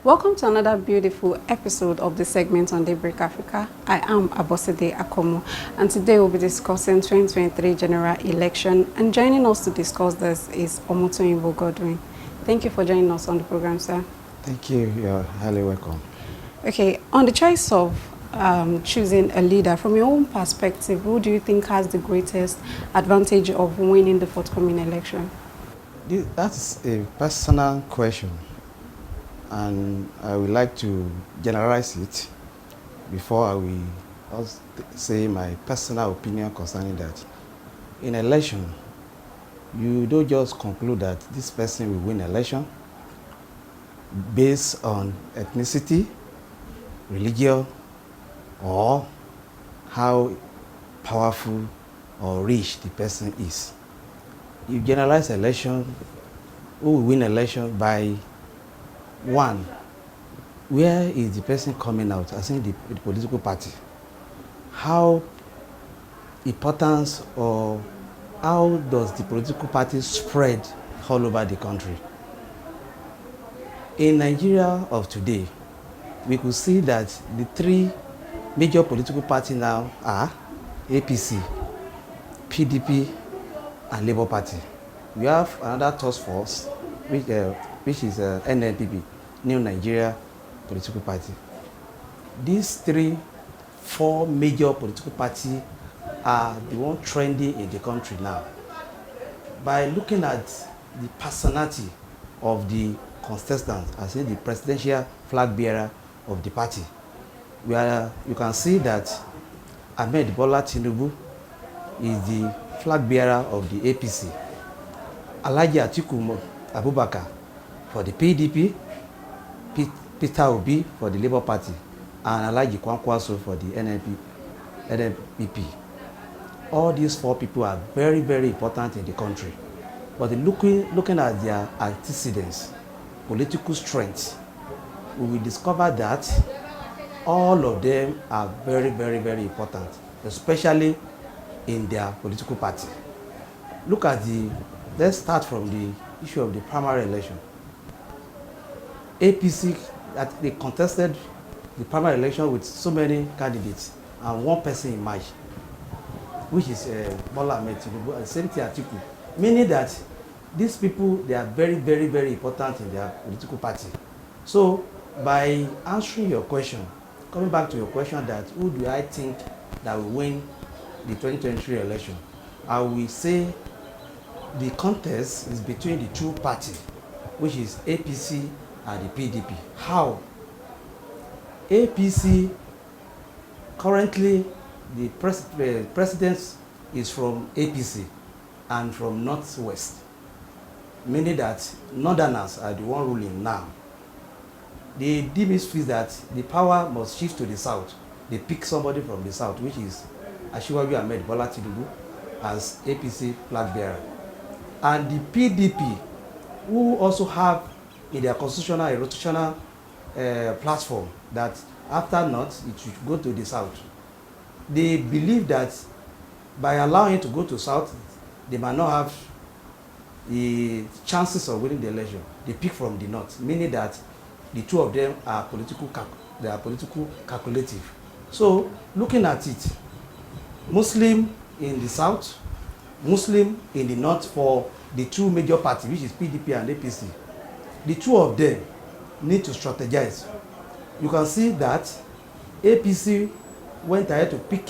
Welcome to another beautiful episode of the segment on Daybreak Africa. I am Abosede Akomo, and today we'll be discussing 2023 general election. And joining us to discuss this is Omotoyinbo Godwin. Thank you for joining us on the program, sir. Thank you. You're highly welcome. Okay, on the choice of choosing a leader, from your own perspective, who do you think has the greatest advantage of winning the forthcoming election? That's a personal question, and I would like to generalize it before I will say my personal opinion concerning that. In election, you don't just conclude that this person will win election based on ethnicity, religion, or how powerful or rich the person is. You generalize election, who will win election by one, where is the person coming out, as in the political party? How important or how does the political party spread all over the country? In Nigeria of today, we could see that the three major political parties now are APC, PDP, and Labour Party. We have another task force, which is NNPP, New Nigeria Political Party. These four major political parties are the one trending in the country now. By looking at the personality of the contestant, as in the presidential flag bearer of the party, you can see that Ahmed Bola Tinubu is the flag bearer of the APC, Alhaji Atiku Abubakar for the PDP, Peter Obi for the Labour Party, and Alhaji Kwankwaso for the NNPP. All these four people are very, very important in the country. But looking at their antecedents, political strength, we will discover that all of them are very, very, very important, especially in their political party. Let's start from the issue of the primary election. APC, that they contested the primary election with so many candidates and one person emerged, which is Bola Ahmed Tinubu, and same thing Atiku, meaning that these people, they are very, very, very important in their political party. So by answering your question, coming back to your question that who do I think that will win the 2023 election, I will say the contest is between the two parties, which is APC and the PDP. How? APC, currently the president is from APC and from Northwest, meaning that Northerners are the one ruling now. The DBs feel that the power must shift to the South. They pick somebody from the South, which is Asiwaju Ahmed Bola Tinubu as APC flag bearer. And the PDP, who also have in their constitutional a rotational platform that after North, it should go to the South. They believe that by allowing it to go to South, they might not have the chances of winning the election. They pick from the North, meaning that the two of them are political calculative. So looking at it, Muslim in the South, Muslim in the North for the two major parties, which is PDP and APC. The two of them need to strategize. You can see that APC went ahead to pick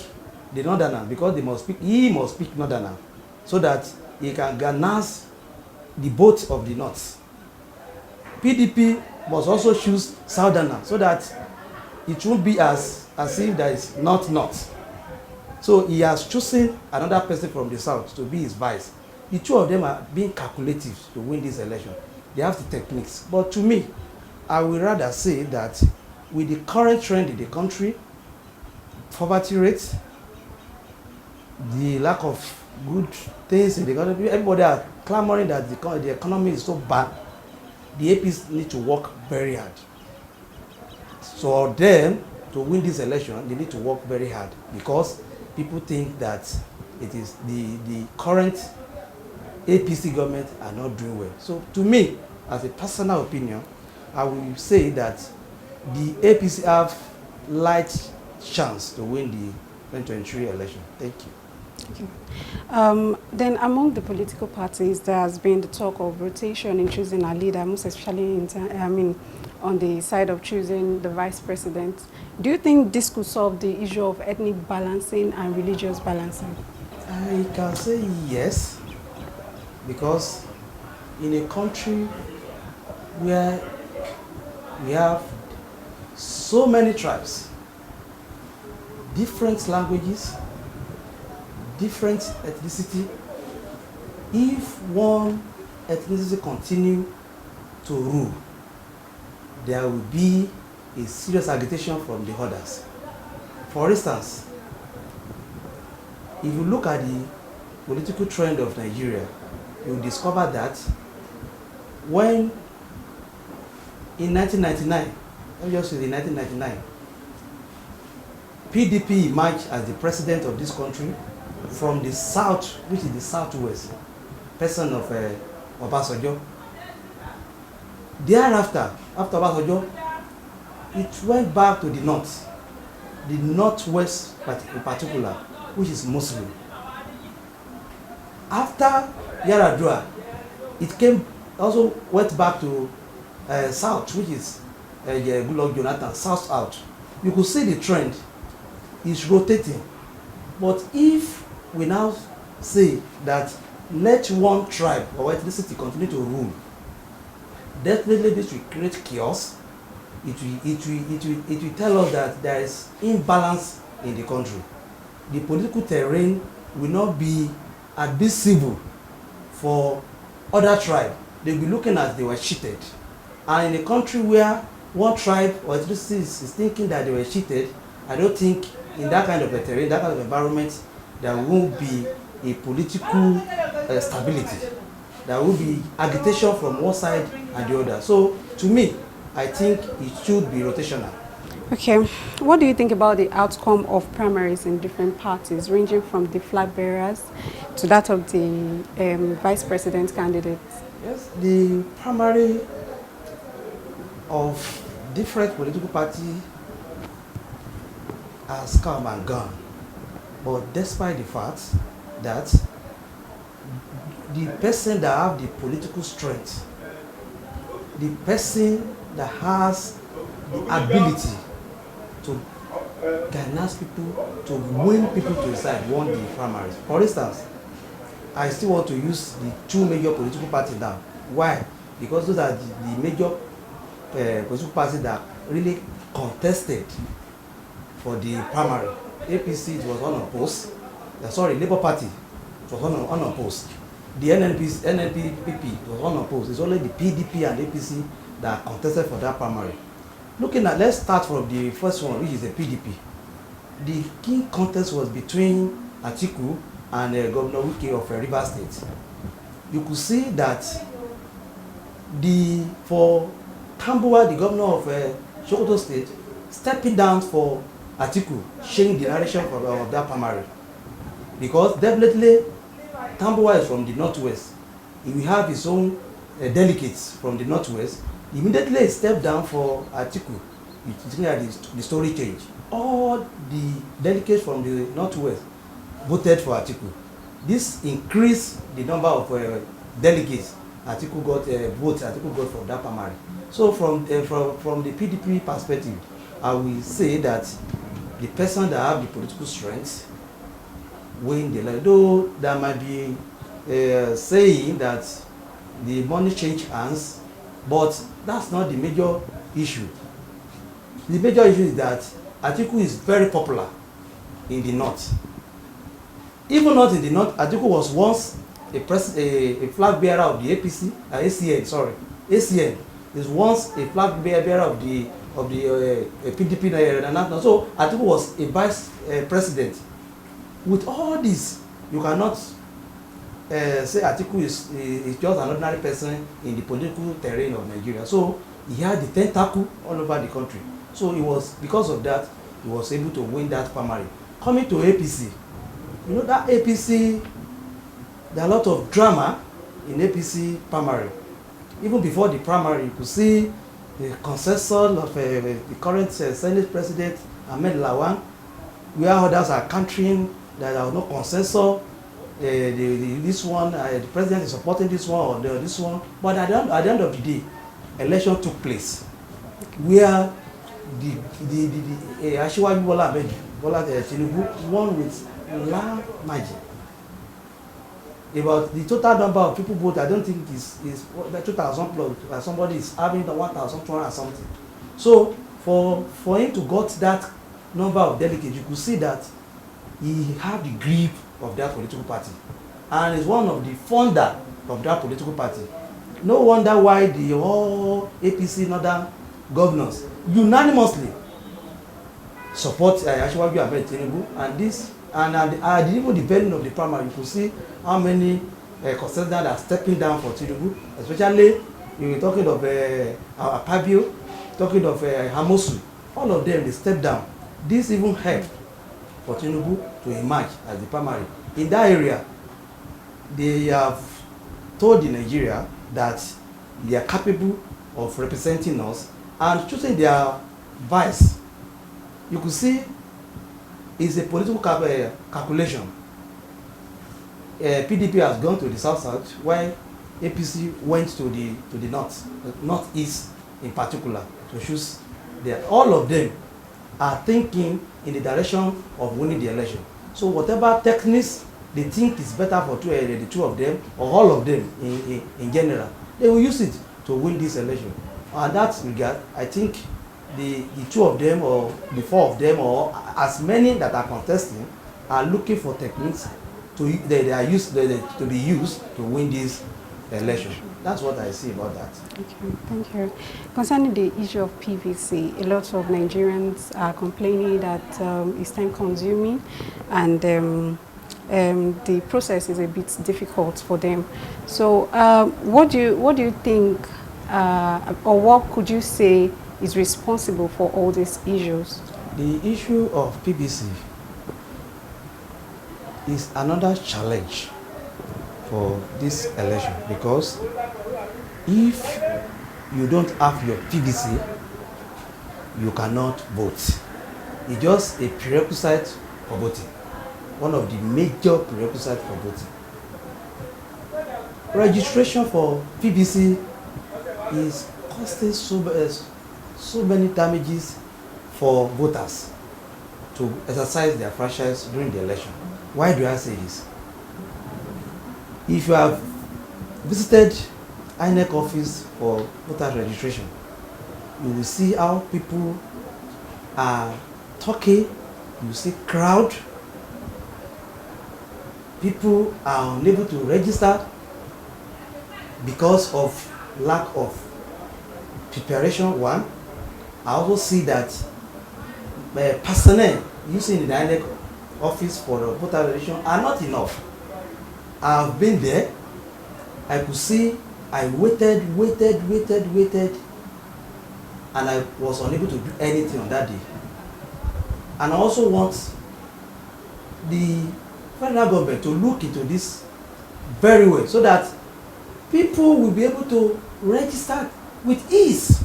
the Northerner because he must pick Northerner so that he can garner the votes of the North. PDP must also choose Southerner so that it won't be as if there is North. So he has chosen another person from the South to be his vice. The two of them are being calculative to win this election. They have the techniques. But to me, I would rather say that with the current trend in the country, poverty rates, the lack of good things in the country, everybody are clamoring that the economy is so bad. The APs need to work very hard. So them to win this election, they need to work very hard because people think that it is the current APC government are not doing well. So to me, as a personal opinion, I will say that the APC have light chance to win the 2023 election. Thank you. Okay. Then among the political parties, there has been the talk of rotation in choosing a leader, most especially on the side of choosing the vice president. Do you think this could solve the issue of ethnic balancing and religious balancing? I can say yes, because in a country where we have so many tribes, different languages, different ethnicity, if one ethnicity continue to rule, there will be a serious agitation from the others. For instance, if you look at the political trend of Nigeria, you will discover that when in 1999, let me just say in 1999, PDP emerged as the president of this country from the south, which is the southwest, person of Obasanjo. Thereafter, after Obasanjo, it went back to the northwest in particular, which is Muslim. After Yaradua, it also went back to south, which is Goodluck Jonathan, south out. You could see the trend is rotating. But if we now say that let one tribe or ethnicity continue to rule, definitely this will create chaos. It will tell us that there is imbalance in the country. The political terrain will not be admissible for other tribes. They'll be looking as they were cheated. And in a country where one tribe or ethnicity is thinking that they were cheated, I don't think in that kind of a terrain, that kind of environment, there won't be a political stability. There will be agitation from one side and the other. So, to me, I think it should be rotational. Okay. What do you think about the outcome of primaries in different parties, ranging from the flag bearers to that of the vice president candidates? Yes, the primary of different political parties has come and gone. But despite the fact that the person that have the political strength, the person that has the ability to galvanize people, to win people to decide, won the primaries. For instance, I still want to use the two major political parties now. Why? Because those are the major political parties that really contested for the primary. APC, it was unopposed. Labour Party, it was unopposed. The NNPP was unopposed. It's only the PDP and APC that contested for that primary. Let's start from the first one, which is the PDP. The key contest was between Atiku and Governor Wike of Rivers State. You could see that for Tambuwa, the governor of Sokoto State, stepping down for Atiku, changing the narration of that primary. Because definitely Tambuwa is from the northwest. He will have his own delegates from the northwest. Immediately stepped down for Atiku. It's clear the story changed. All the delegates from the northwest voted for Atiku. This increased the number of delegates Atiku got votes Atiku got from that primary. So from the PDP perspective, I will say that the person that have the political strength win the election. Though there might be saying that the money change hands, but that's not the major issue. The major issue is that Atiku is very popular in the north. Even not in the north, Atiku was once a flag bearer of the ACN is once a flag bearer of the PDP. So Atiku was a vice president. With all this, you cannot say Atiku is just an ordinary person in the political terrain of Nigeria. So he had the tentacle all over the country. So it was because of that he was able to win that primary. Coming to APC, you know that APC, there are a lot of drama in APC primary. Even before the primary, you could see the consensus of the current Senate President Ahmed Lawan, where others are countering that there was no consensus. This one, the president is supporting this one or this one. But at the end of the day, election took place where the Asiwaju Bola Tinubu won with large margin. About the total number of people vote, I don't think is 2,000 plus. Somebody is having the 1,200 something. So for him to got that number of delegates, you could see that he had the grip of that political party, and is one of the founder of that political party. No wonder why the whole APC northern governors unanimously support Asiwaju Ahmed Tinubu, and this and even the beginning of the primary, you could see how many contestants are stepping down for Tinubu, especially you were talking of Akpabio, talking of Hamosu. All of them, they stepped down. This even helped for Tinubu to emerge as the primary. In that area, they have told the Nigeria that they are capable of representing us and choosing their vice. You could see it's a political calculation. PDP has gone to the south, while APC went to the northeast in particular to choose their. All of them are thinking in the direction of winning the election. So whatever techniques they think is better for the two of them or all of them in general, they will use it to win this election. And that regard, I think the two of them or the four of them or as many that are contesting are looking for techniques to be used to win this election. That's what I see about that. Okay, thank you. Concerning the issue of PVC, a lot of Nigerians are complaining that it's time-consuming and the process is a bit difficult for them. So, what do you think, or what could you say is responsible for all these issues? The issue of PVC is another challenge for this election, because if you don't have your PVC, you cannot vote. It's just a prerequisite for voting, one of the major prerequisites for voting. Registration for PVC is costing so many damages for voters to exercise their franchise during the election. Why do I say this? If you have visited INEC office for voter registration, you will see how people are talking. You see crowd. People are unable to register because of lack of preparation. One, I also see that personnel using the INEC office for the voter registration are not enough. I have been there. I could see. I waited, and I was unable to do anything on that day. And I also want the federal government to look into this very well, so that people will be able to register with ease.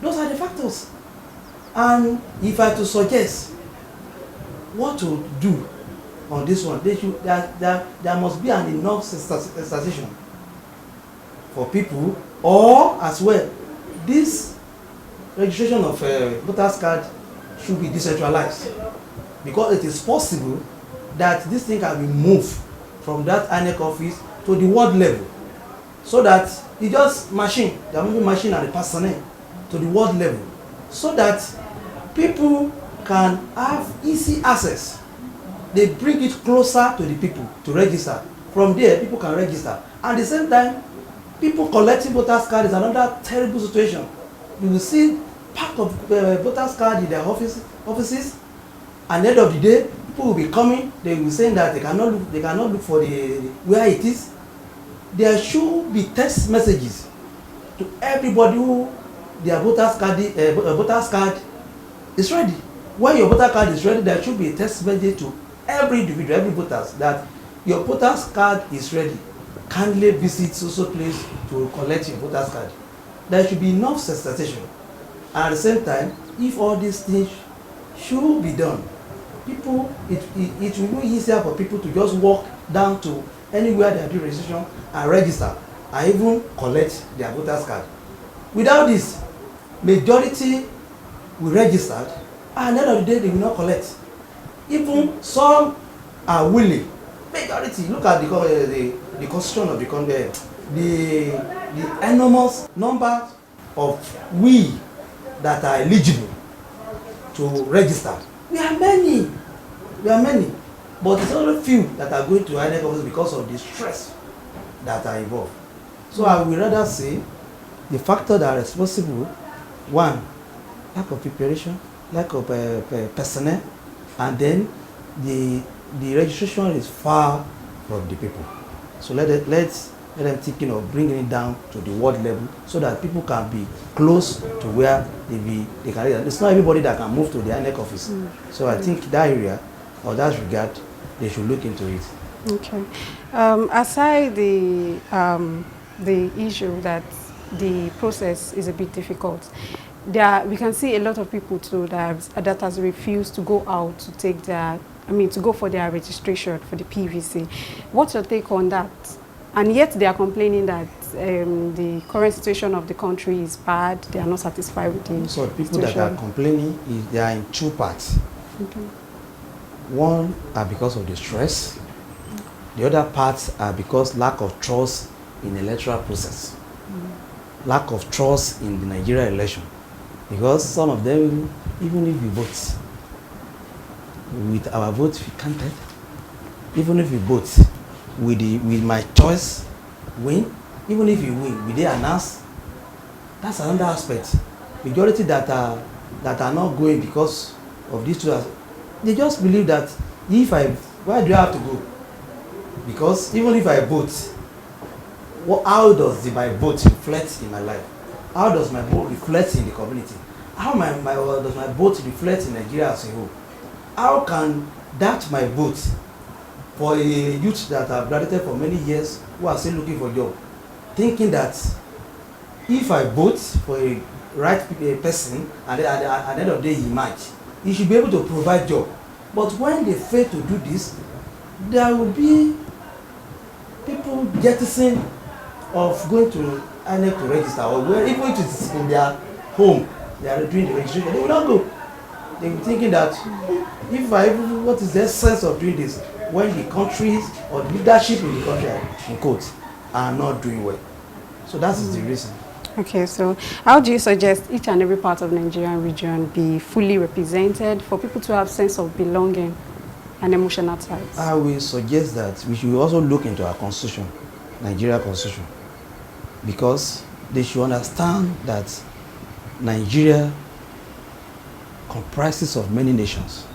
Those are the factors. And if I had to suggest what to do on this one, there must be an enough sensitization for people, or as well, this registration of voters card should be decentralized, because it is possible that this thing can be moved from that INEC office to the ward level, so that it just machine, they are moving machine and the personnel to the ward level, so that people can have easy access. They bring it closer to the people to register. From there, people can register. At the same time, people collecting voters card is another terrible situation. You will see part of voters card in their offices. At the end of the day, people will be coming. They will be saying that they cannot look for where it is. There should be text messages to everybody who their voters card is ready. When your voter card is ready, there should be a text message to every individual, every voter, that your voters card is ready. Kindly visit social place to collect your voters card. there should be enough sensitization. And at the same time, if all these things should be done, people, it will be easier for people to just walk down to anywhere they are doing registration and register and even collect their voters card. Without this, majority will register and at the end of the day they will not collect. Even some are willing. Majority, look at the constitution of the country, the enormous number of we that are eligible to register. We are many, but it's only few that are going to INEC office because of the stress that are involved. So I would rather say the factors that are responsible: one, lack of preparation, lack of personnel, and then the registration is far from the people. So let them thinking of bringing it down to the ward level so that people can be close to where they can. It's not everybody that can move to the INEC office. So I think that area or that regard, they should look into it. Okay. Aside the issue that the process is a bit difficult, we can see a lot of people too that has refused to go out to take to go for their registration for the PVC. What's your take on that? And yet they are complaining that the current situation of the country is bad. They are not satisfied with the So the people situation that are complaining, they are in two parts. Okay. One are because of the stress. The other parts are because lack of trust in the electoral process. Lack of trust in the Nigeria election. Because some of them, even if we vote, with our vote we counted, even if we vote with my choice win, even if you win, will they announce? That's another aspect. Majority that are not going because of these two, they just believe that why do I have to go? Because even if I vote, how does my vote reflect in my life? How does my vote reflect in the community? How does my vote reflect in Nigeria as a whole? How can my vote for a youth that have graduated for many years who are still looking for a job, thinking that if I vote for a right person and at the end of the day he should be able to provide job. But when they fail to do this, there will be people jettison of going to INEC to register, or where even if it's in their home they are doing the registration, they will not go. They will be thinking that what is the essence of doing this when the countries or the leadership in the country, in quotes, are not doing well. So that is the reason. Okay, so how do you suggest each and every part of the Nigerian region be fully represented for people to have sense of belonging and emotional ties? I will suggest that we should also look into our constitution, Nigeria constitution, because they should understand that Nigeria comprises of many nations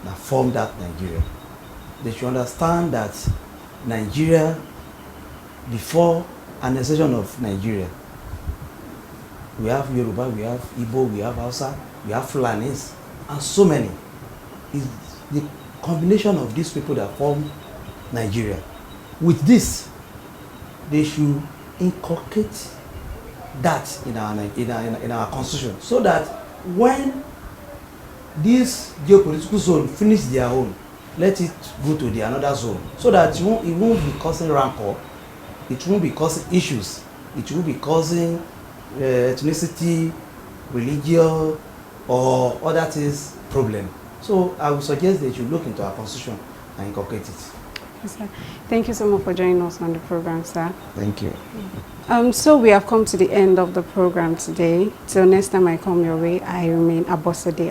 that form that Nigeria. They should understand that Nigeria, before annexation of Nigeria, we have Yoruba, we have Igbo, we have Hausa, we have Fulanis, and so many. It's the combination of these people that form Nigeria. With this, they should inculcate that in our constitution, so that when this geopolitical zone finish their own, let it go to the another zone, so that it won't be causing rancor, it won't be causing issues, it won't be causing ethnicity, religion, or other things problem. So I would suggest that you look into our constitution and inculcate it. Yes, sir. Thank you so much for joining us on the program, sir. Thank you. So we have come to the end of the program today. Till next time I come your way, I remain Abosede